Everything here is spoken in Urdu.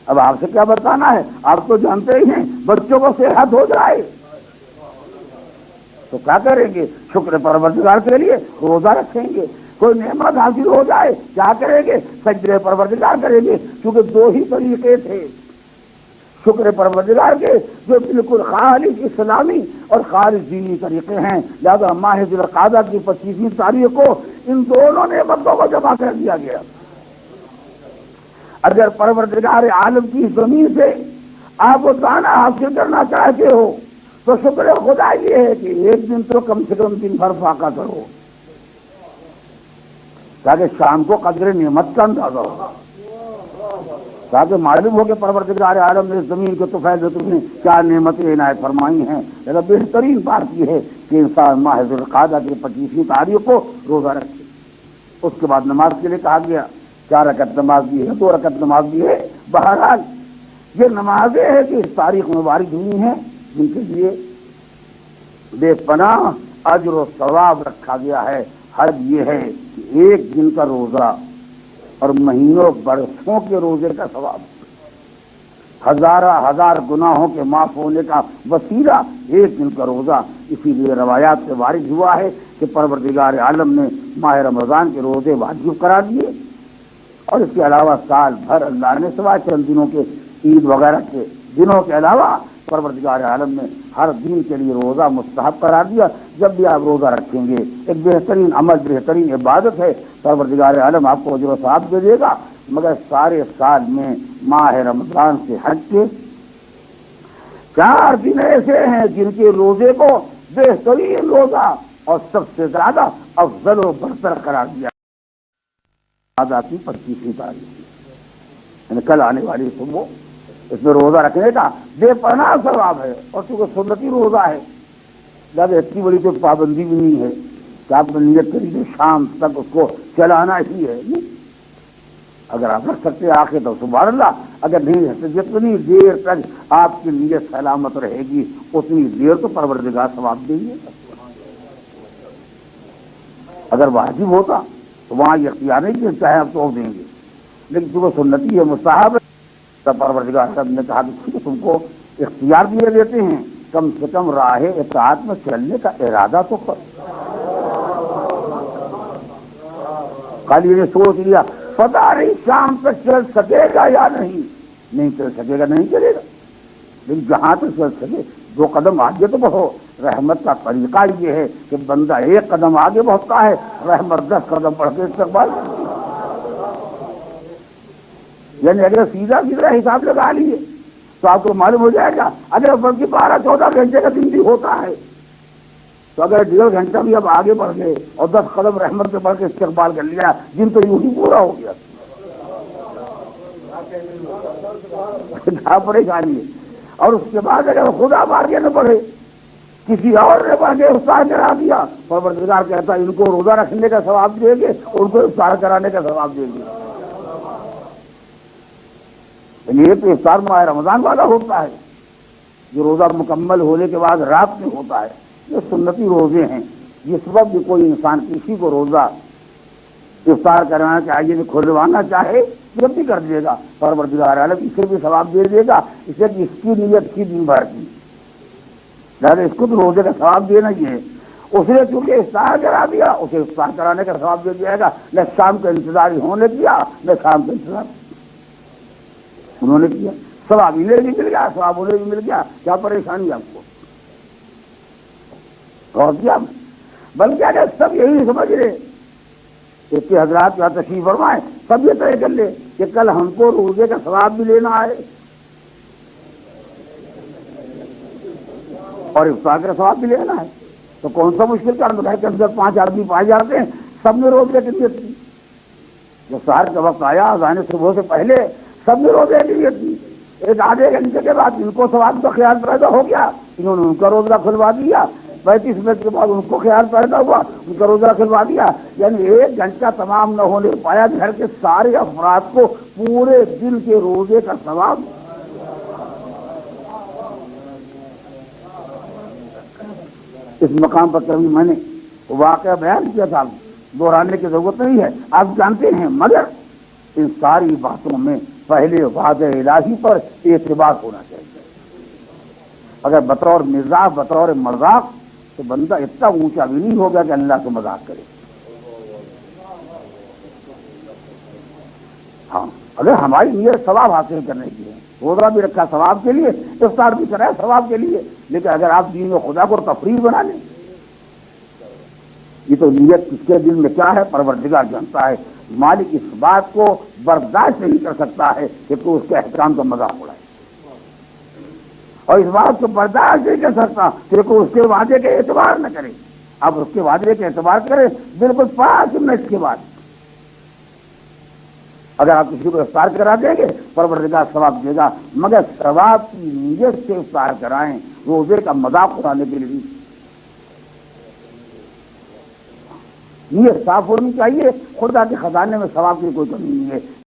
اب آپ سے کیا بتانا ہے، آپ تو جانتے ہی ہیں بچوں کو صحت ہو جائے تو کیا کریں گے، شکر پروردگار کے لیے روزہ رکھیں گے، کوئی نعمت حاصل ہو جائے کیا کریں گے، سجدے پروردگار کریں گے، کیونکہ دو ہی طریقے تھے شکر پروردگار کے جو بالکل خالص اسلامی اور خالص دینی طریقے ہیں، لہذا ماہ ذی القعدہ کی 25ویں تاریخ کو ان دونوں نعمتوں کو جمع کر دیا گیا۔ اگر پروردگار عالم کی زمین سے آپ کو دانا حاصل کرنا چاہتے ہو تو شکر خدا یہ ہے کہ ایک دن تو کم سے کم دن بھر فاقہ کرو تاکہ شام کو قدر نعمت کا اندازہ ہو، تاکہ معلوم ہو کہ پروردگار عالم نے زمین کے طفیل نے کیا نعمتیں عنایت فرمائی ہیں۔ لیکن بہترین بات یہ ہے کہ انسان ماہ ذی القعدہ کی 25ویں تاریخ کو روزہ رکھے۔ اس کے بعد نماز کے لیے کہا گیا، 4 رکعت نماز بھی ہے، 2 رکعت نماز بھی ہے۔ بہرحال یہ نمازیں ہیں کہ اس تاریخ میں وارد ہوئی ہیں جن کے لیے بے پناہ اجر و ثواب رکھا گیا ہے۔ حد یہ ہے کہ ایک دن کا روزہ اور مہینوں برسوں کے روزے کا ثواب، ہزار گناہوں کے معاف ہونے کا وسیلہ ایک دن کا روزہ۔ اسی لیے روایات سے وارد ہوا ہے کہ پروردگار عالم نے ماہ رمضان کے روزے واجب قرار دیے، اور اس کے علاوہ سال بھر اللہ نے سوائے چند دنوں کے عید وغیرہ کے دنوں کے علاوہ پروردگار عالم نے ہر دن کے لیے روزہ مستحب قرار دیا۔ جب بھی آپ روزہ رکھیں گے ایک بہترین عمل، بہترین عبادت ہے، پروردگار عالم آپ کو اجر و ثواب دے دے گا۔ مگر سارے سال میں ماہ رمضان سے ہٹ کے 4 دن ایسے ہیں جن کے روزے کو بہترین روزہ اور سب سے زیادہ افضل و برتر قرار دیا۔ آزاد کی 25ویں تاریخ یعنی کل آنے والی صبح، اس میں روزہ رکھنے کا بے پناہ ثواب ہے، اور چونکہ سنتی روزہ ہے لہٰذا اتنی بڑی کوئی پابندی بھی نہیں ہے کہ آپ نے نیت کری کہ شام تک اس کو چلانا ہی ہے۔ اگر آپ رکھ سکتے آخر تو سبحان اللہ، اگر نہیں رکھتے جتنی دیر تک آپ کی نیت سلامت رہے گی اتنی دیر تو پروردگار ثواب دیں گے۔ اگر واجب ہوتا تو وہاں یہ اختیار نہیں کہ چاہے آپ تو دیں گے، لیکن چونکہ سنتی ہے، مستحب ہے، تب پروردگار صاحب نے کہا کہ تم کو اختیار دیے دیتے ہیں، کم سے کم راہ اطاعت میں چلنے کا ارادہ تو کر۔ خالی نے سوچ لیا پتہ نہیں شام تک چل سکے گا یا نہیں چل سکے گا، نہیں چلے گا، لیکن جہاں تک چل سکے 2 قدم آگے تو بڑھو۔ رحمت کا طریقہ یہ ہے کہ بندہ 1 قدم آگے بڑھتا ہے، رحمت 10 قدم بڑھ کے استقبال، یعنی اگر سیدھا حساب لگا لیے تو آپ کو معلوم ہو جائے گا اگر بلکہ 12-14 گھنٹے کا دن بھی ہوتا ہے تو اگر 1.5 گھنٹہ بھی اب آگے بڑھ گئے اور 10 قدم رحمت سے بڑھ کے استقبال کر لیا، دن تو یوں ہی پورا ہو گیا۔ کیا پریشانی ہے؟ اور اس کے بعد اگر خدا آگے نہ بڑھے، کسی اور نے بڑھ کے افطار کرا دیا، پروردگار کہتا ہے ان کو روزہ رکھنے کا ثواب دیں گے، ان کو افطار کرانے کا ثواب دیں گے۔ یہ تو افطار ماہ رمضان والا ہوتا ہے جو روزہ مکمل ہونے کے بعد رات میں ہوتا ہے، یہ سنتی روزے ہیں۔ جس وقت بھی کوئی انسان کسی کو روزہ افطار کرانا چاہیے، کھلوانا چاہے جب بھی کر دے گا، پروردگار عالم اسے بھی ثواب دے دے گا، اسے کہ اس کی نیت کی دن بھر کی، لہٰذا اس کو تو روزے کا ثواب دینا ہی ہے۔ اس نے چونکہ افطار کرا دیا، اسے افطار کرانے کا ثواب دے دیا گا۔ نہ شام کا انتظار ہونے دیا، نہ شام کا انتظار انہوں نے کیا، ثواب انہیں بھی مل گیا، ثواب انہیں بھی مل گیا، کیا پریشانی آپ کو؟ اور کیا بلکہ اگر سب یہی سمجھ لے، اس کے حضرات کا تشریف فرمائے، سب یہ طے کر لے کہ کل ہم کو روزے کا ثواب بھی لینا ہے اور افطار کا ثواب بھی لینا ہے، تو کون سا مشکل کام ہے کہ 5 آدمی پائے جاتے ہیں، سب نے روزے کی نیت کی۔ جب سحر کا وقت آیا اذان صبح سے پہلے سب نے روزے کی نیت کی، ایک آدھے گھنٹے کے بعد ان کو ثواب کا خیال پیدا ہو گیا، انہوں نے ان کا روزہ کھلوا دیا، 35 منٹ کے بعد ان کو خیال پیدا ہوا، ان کا روزہ کھلوا دیا، یعنی 1 گھنٹہ تمام نہ ہونے پایا گھر کے سارے افراد کو پورے دن کے روزے کا ثواب۔ اس مقام پر کبھی میں نے واقعہ بیان کیا تھا، دہرانے کی ضرورت نہیں ہے، آپ جانتے ہیں، مگر ان ساری باتوں میں پہلے وعدہ الہی پر اعتبار ہونا چاہیے۔ اگر بطور مزاح بطور مذاق تو بندہ اتنا اونچا بھی نہیں ہوگا کہ اللہ سے مذاق کرے۔ ہاں اگر ہماری نیت ثواب حاصل کرنے کی ہے، روزہ بھی رکھا ثواب کے لیے، افطار بھی کرایا ثواب کے لیے، لیکن اگر آپ دین میں خدا کو تفریح بنا لیں، یہ تو نیت کس کے دل میں کیا ہے پروردگار جانتا ہے۔ مالک اس بات کو برداشت نہیں کر سکتا ہے کہ تو اس کے احکام کا مذاق اڑائے، اور اس بات کو برداشت نہیں کر سکتا کہ کوئی اس کے وعدے کے اعتبار نہ کرے۔ اب اس کے وعدے کے اعتبار کرے بالکل 5 منٹ کے بعد اگر آپ کسی کو افطار کرا دیں گے پروردگار ثواب دے گا، مگر ثواب کی نیت سے افطار کرائیں، روزے کا مذاق اڑانے کے لیے نہیں۔ نیت صاف ہونی چاہیے، خدا کے خزانے میں ثواب کی کوئی کمی نہیں ہے۔